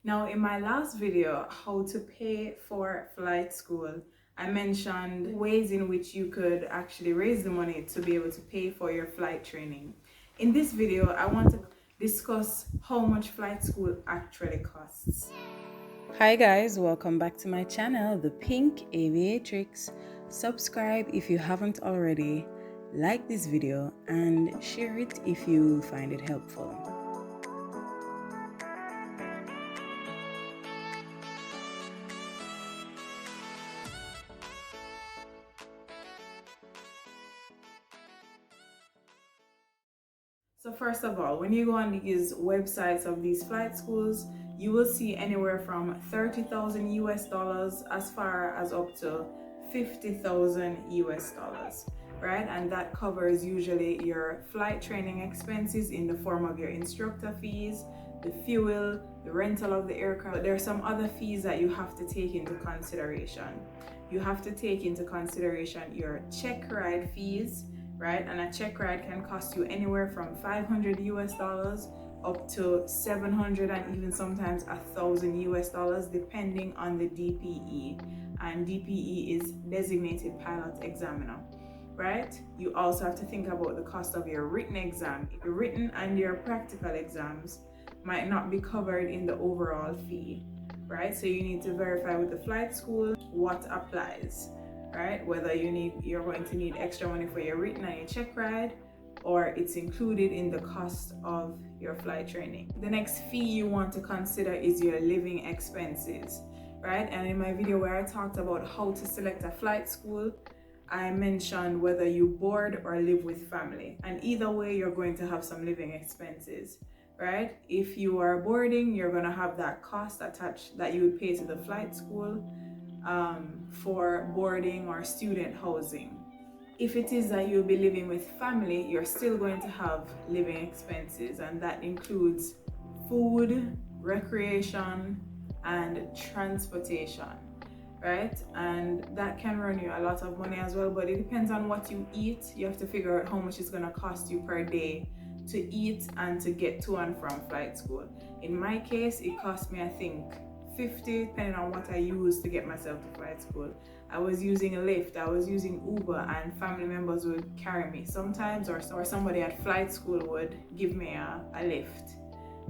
Now, in my last video, how to pay for flight school, I mentioned ways in which you could actually raise the money to be able to pay for your flight training. In this video, I want to discuss how much flight school actually costs. Hi guys, welcome back to my channel, the Pink Aviatrix. Subscribe if you haven't already, like this video and share it if you find it helpful. So first of all, when you go on these websites of these flight schools, you will see anywhere from 30,000 US dollars as far as up to 50,000 US dollars, right? And that covers usually your flight training expenses in the form of your instructor fees, the fuel, the rental of the aircraft. But there are some other fees that you have to take into consideration. You have to take into consideration your check ride fees, right? And a check ride can cost you anywhere from 500 US dollars up to 700 and even sometimes 1,000 US dollars depending on the DPE. And DPE is designated pilot examiner, right? You also have to think about the cost of your written exam. Your written and your practical exams might not be covered in the overall fee, right? So you need to verify with the flight school what applies, right? Whether you're going to need extra money for your written and your check ride, or it's included in the cost of your flight training. The next fee you want to consider is your living expenses, right? And in my video where I talked about how to select a flight school, I mentioned whether you board or live with family. And either way, you're going to have some living expenses, right? If you are boarding, you're going to have that cost attached that you would pay to the flight school for boarding or student housing. If it is that you'll be living with family, you're still going to have living expenses, and that includes food, recreation, and transportation, right? And that can run you a lot of money as well, but it depends on what you eat. You have to figure out how much it's going to cost you per day to eat and to get to and from flight school. In my case, it cost me, I think, 50, depending on what I use to get myself to flight school. I was using a Lyft, I was using Uber, and family members would carry me sometimes, or somebody at flight school would give me a lift,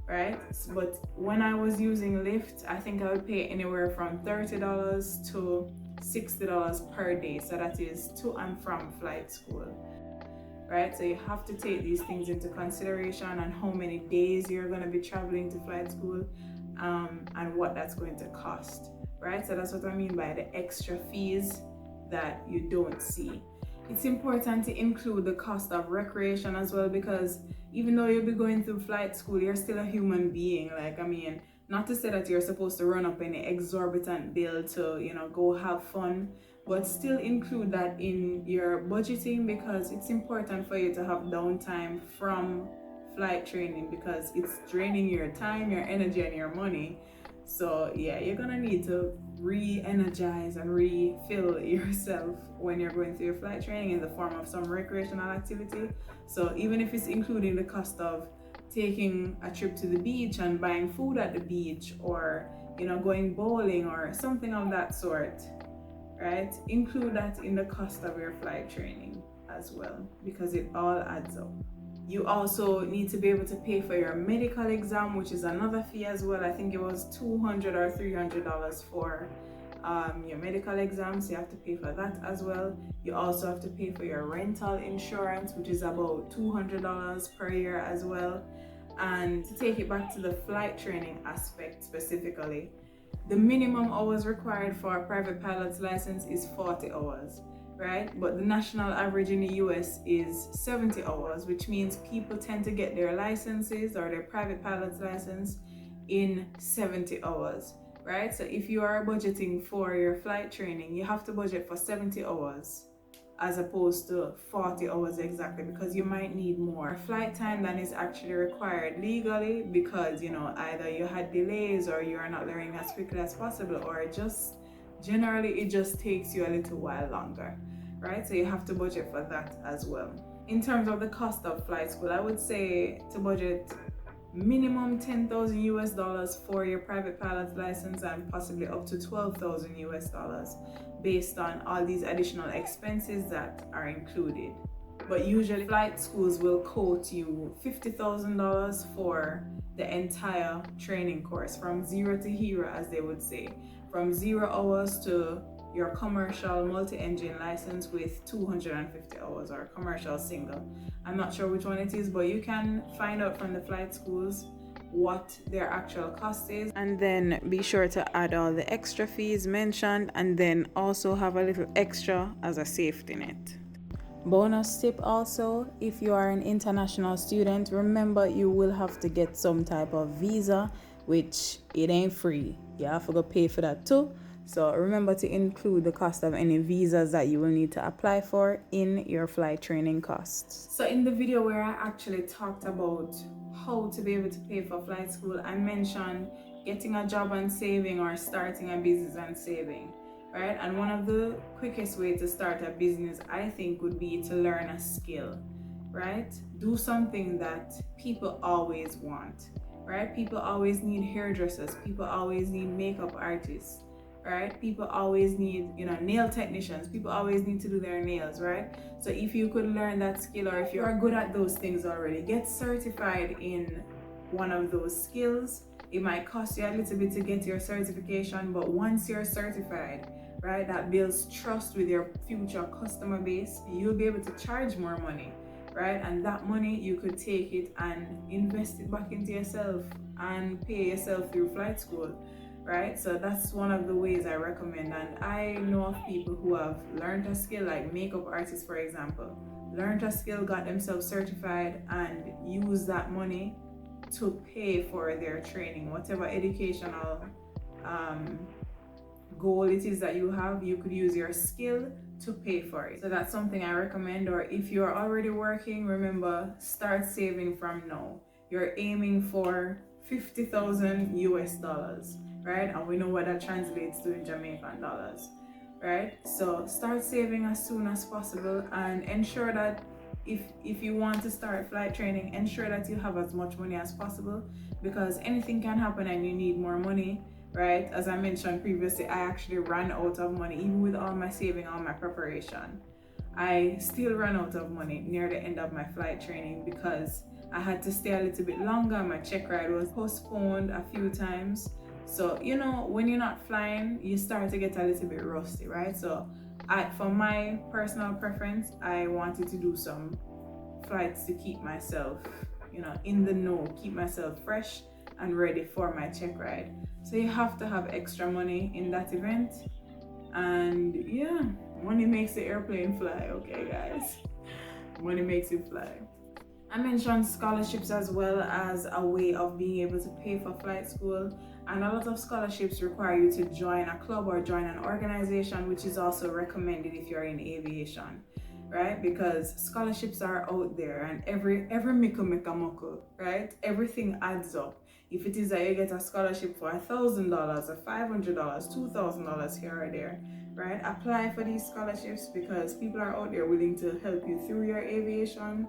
right? But when I was using Lyft, I think I would pay anywhere from $30 to $60 per day. So that is to and from flight school, right? So you have to take these things into consideration and how many days you're going to be traveling to flight school, and what that's going to cost, right? So that's what I mean by the extra fees that you don't see. It's important to include the cost of recreation as well, because even though you'll be going through flight school, you're still a human being. Like, I mean, not to say that you're supposed to run up any exorbitant bill to, go have fun, but still include that in your budgeting, because it's important for you to have downtime from flight training, because it's draining your time, your energy, and your money. So yeah, you're gonna need to re-energize and refill yourself when you're going through your flight training in the form of some recreational activity. So even if it's including the cost of taking a trip to the beach and buying food at the beach, or going bowling or something of that sort, right? Include that in the cost of your flight training as well, because it all adds up. You also need to be able to pay for your medical exam, which is another fee as well. I think it was $200 or $300 for your medical exam, so you have to pay for that as well. You also have to pay for your rental insurance, which is about $200 per year as well. And to take it back to the flight training aspect specifically, the minimum hours required for a private pilot's license is 40 hours. Right? But the national average in the US is 70 hours, which means people tend to get their licenses or their private pilot's license in 70 hours, right? So if you are budgeting for your flight training, you have to budget for 70 hours as opposed to 40 hours exactly, because you might need more flight time than is actually required legally, because either you had delays or you are not learning as quickly as possible, or just generally it just takes you a little while longer, right? So you have to budget for that as well. In terms of the cost of flight school, I would say to budget minimum 10,000 US dollars for your private pilot license, and possibly up to 12,000 US dollars based on all these additional expenses that are included. But usually flight schools will quote you $50,000 for the entire training course, from zero to hero, as they would say, from 0 hours to your commercial multi-engine license with 250 hours, or commercial single. I'm not sure which one it is, but you can find out from the flight schools what their actual cost is, and then be sure to add all the extra fees mentioned, and then also have a little extra as a safety net. Bonus tip also, if you are an international student, remember you will have to get some type of visa, which it ain't free. You have to go pay for that too. So remember to include the cost of any visas that you will need to apply for in your flight training costs. So in the video where I actually talked about how to be able to pay for flight school, I mentioned getting a job and saving, or starting a business and saving, right? And one of the quickest way to start a business, I think, would be to learn a skill, right? Do something that people always want, right? People always need hairdressers, people always need makeup artists, right? People always need, nail technicians. People always need to do their nails, right? So if you could learn that skill, or if you are good at those things already, get certified in one of those skills. It might cost you a little bit to get your certification, but once you're certified, right, that builds trust with your future customer base. You'll be able to charge more money, right? And that money, you could take it and invest it back into yourself and pay yourself through flight school, right? So that's one of the ways I recommend. And I know of people who have learned a skill, like makeup artists, for example, learned a skill, got themselves certified, and use that money to pay for their training. Whatever educational goal it is that you have, you could use your skill to pay for it. So that's something I recommend. Or if you're already working, remember, start saving from now. You're aiming for 50,000 US dollars, right? And we know what that translates to in Jamaican dollars, right? So start saving as soon as possible, and ensure that if you want to start flight training, ensure that you have as much money as possible, because anything can happen and you need more money, right? As I mentioned previously, I actually ran out of money. Even with all my saving, all my preparation, I still ran out of money near the end of my flight training, because I had to stay a little bit longer. My check ride was postponed a few times. So, when you're not flying, you start to get a little bit rusty, right? So for my personal preference, I wanted to do some flights to keep myself, in the know, keep myself fresh and ready for my check ride. So you have to have extra money in that event. And yeah, money makes the airplane fly, okay guys? Money makes it fly. I mentioned scholarships as well as a way of being able to pay for flight school. And a lot of scholarships require you to join a club or join an organization, which is also recommended if you're in aviation, right? Because scholarships are out there, and every miko, right? Everything adds up. If it is that you get a scholarship for $1,000 or $500, $2,000 here or there, right? Apply for these scholarships, because people are out there willing to help you through your aviation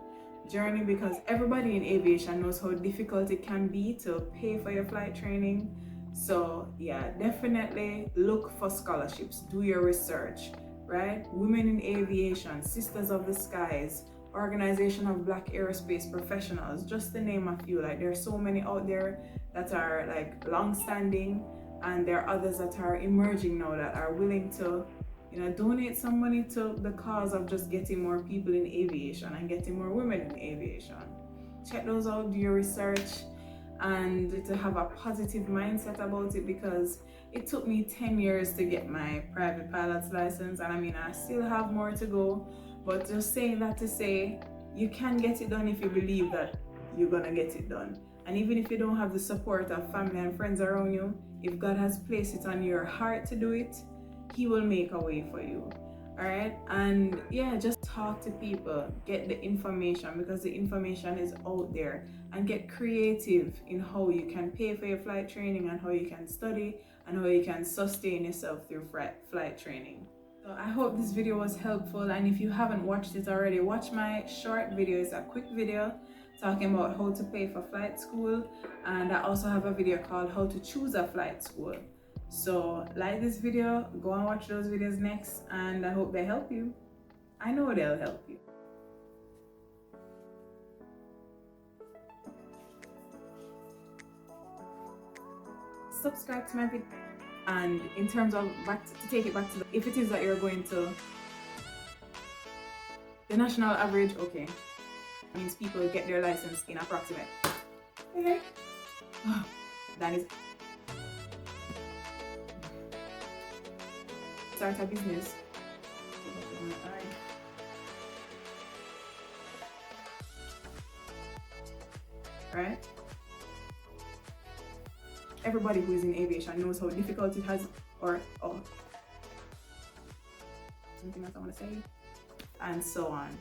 journey, because everybody in aviation knows how difficult it can be to pay for your flight training. So yeah, definitely look for scholarships, do your research, right? Women in Aviation, Sisters of the Skies, Organization of Black Aerospace Professionals, just to name a few. Like, there's so many out there that are like long-standing, and there are others that are emerging now that are willing to donate some money to the cause of just getting more people in aviation and getting more women in aviation. Check those out, do your research, and to have a positive mindset about it, because it took me 10 years to get my private pilot's license, and I still have more to go. But just saying that to say, you can get it done if you believe that you're gonna get it done. And even if you don't have the support of family and friends around you, if God has placed it on your heart to do it, He will make a way for you. All right? And yeah, just talk to people, get the information, because the information is out there, and get creative in how you can pay for your flight training, and how you can study, and how you can sustain yourself through flight training. So I hope this video was helpful, and if you haven't watched it already, watch my short video. It's a quick video talking about how to pay for flight school, and I also have a video called how to choose a flight school. So like this video, go and watch those videos next, and I hope they help you. I know they'll help you. Subscribe to my video, and in terms of to take it back to if it is that you're going to the national average, okay, means people get their license in approximate. Okay. That is start a business. Right? Everybody who is in aviation knows how difficult it has, or something else I want to say, and so on.